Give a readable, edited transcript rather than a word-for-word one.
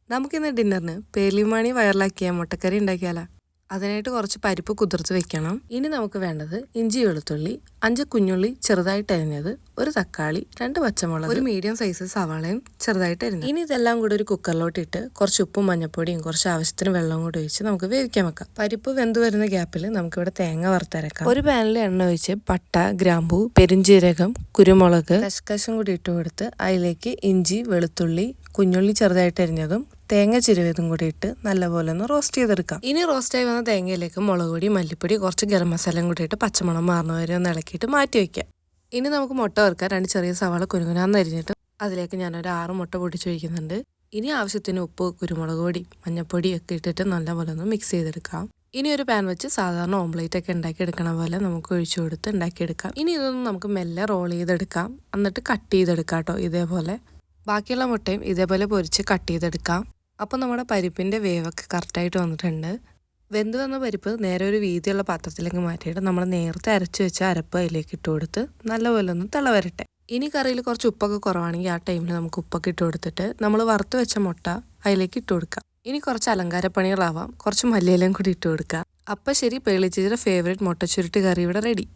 നമുക്കിന്ന് ഡിന്നറിന് പേലിമാണി വയറിലാക്കിയ മുട്ടക്കറി ഉണ്ടാക്കിയാലോ. അതിനായിട്ട് കുറച്ച് പരിപ്പ് കുതിർത്ത് വെക്കണം. ഇനി നമുക്ക് വേണ്ടത് ഇഞ്ചി, വെളുത്തുള്ളി, 5 കുഞ്ഞുള്ളി ചെറുതായിട്ട് അരിഞ്ഞത്, ഒരു തക്കാളി, 2 പച്ചമുളക്, ഒരു മീഡിയം സൈസ് സവാളയും ചെറുതായിട്ട് അരിഞ്ഞത്. ഇനി ഇതെല്ലാം കൂടി ഒരു കുക്കറിലോട്ട് ഇട്ട് കുറച്ച് ഉപ്പും മഞ്ഞപ്പൊടിയും കുറച്ച് ആവശ്യത്തിന് വെള്ളം കൂടി ഒഴിച്ച് നമുക്ക് വേവിക്കാൻ വെക്കാം. പരിപ്പ് വെന്ത് വരുന്ന ഗ്യാപ്പിൽ നമുക്കിവിടെ തേങ്ങ വറുത്തരക്കാം. ഒരു പാനിൽ എണ്ണ ഒഴിച്ച് പട്ട, ഗ്രാമ്പൂ, പെരിഞ്ജീരകം, കുരുമുളക്, കശും കൂടി ഇട്ട് കൊടുത്ത് അതിലേക്ക് ഇഞ്ചി, വെളുത്തുള്ളി, കുഞ്ഞുള്ളി ചെറുതായിട്ട് അരിഞ്ഞതും തേങ്ങ ചിരുവതും കൂടി ഇട്ട് നല്ലപോലെ ഒന്ന് റോസ്റ്റ് ചെയ്തെടുക്കാം. ഇനി റോസ്റ്റായി വന്ന തേങ്ങയിലേക്ക് മുളക് പൊടി, മല്ലിപ്പൊടി, കുറച്ച് ഗരം മസാലയും കൂടി ഇട്ട് പച്ചമണം മാറുന്ന വരെ ഒന്ന് ഇളക്കിയിട്ട് മാറ്റി വയ്ക്കാം. ഇനി നമുക്ക് മുട്ട വറുക്കാൻ 2 ചെറിയ സവാള കുനുകുനാന്ന് അരിഞ്ഞിട്ട് അതിലേക്ക് ഞാനൊരു 6 മുട്ട പൊടിച്ചൊഴിക്കുന്നുണ്ട്. ഇനി ആവശ്യത്തിന് ഉപ്പ്, കുരുമുളക് പൊടി, മഞ്ഞപ്പൊടി ഒക്കെ ഇട്ടിട്ട് നല്ലപോലെ ഒന്ന് മിക്സ് ചെയ്തെടുക്കാം. ഇനി ഒരു പാൻ വെച്ച് സാധാരണ ഓംലേറ്റ് ഒക്കെ ഉണ്ടാക്കി എടുക്കണ പോലെ നമുക്ക് ഒഴിച്ചു കൊടുത്ത് ഉണ്ടാക്കിയെടുക്കാം. ഇനി ഇതൊന്നും നമുക്ക് മെല്ലെ റോൾ ചെയ്തെടുക്കാം, എന്നിട്ട് കട്ട് ചെയ്തെടുക്കാം കേട്ടോ. ഇതേപോലെ ബാക്കിയുള്ള മുട്ടയും ഇതേപോലെ പൊരിച്ച് കട്ട് ചെയ്തെടുക്കാം. അപ്പോൾ നമ്മുടെ പരിപ്പിൻ്റെ വേവൊക്കെ കറക്റ്റായിട്ട് വന്നിട്ടുണ്ട്. വെന്ത് വന്ന പരിപ്പ് നേരെ ഒരു വീതിയുള്ള പാത്രത്തിലേക്ക് മാറ്റിയിട്ട് നമ്മൾ നേരത്തെ അരച്ച് വെച്ച അരപ്പ് അതിലേക്ക് ഇട്ട് കൊടുത്ത് നല്ലപോലെ ഒന്ന് തിളവരട്ടെ. ഇനി കറിയിൽ കുറച്ച് ഉപ്പൊക്കെ കുറവാണെങ്കിൽ ആ ടൈമിൽ നമുക്ക് ഉപ്പൊക്കെ ഇട്ട് കൊടുത്തിട്ട് നമ്മൾ വറുത്ത് വെച്ച മുട്ട അതിലേക്ക് ഇട്ട് കൊടുക്കാം. ഇനി കുറച്ച് അലങ്കാരപ്പണികളാവാം, കുറച്ച് മല്ലിയിലയും കൂടി ഇട്ട് കൊടുക്കുക. അപ്പം ശരി, പേളി ചേച്ചിയുടെ ഫേവറേറ്റ് മുട്ട ചുരുട്ടി കറി ഇവിടെ റെഡി.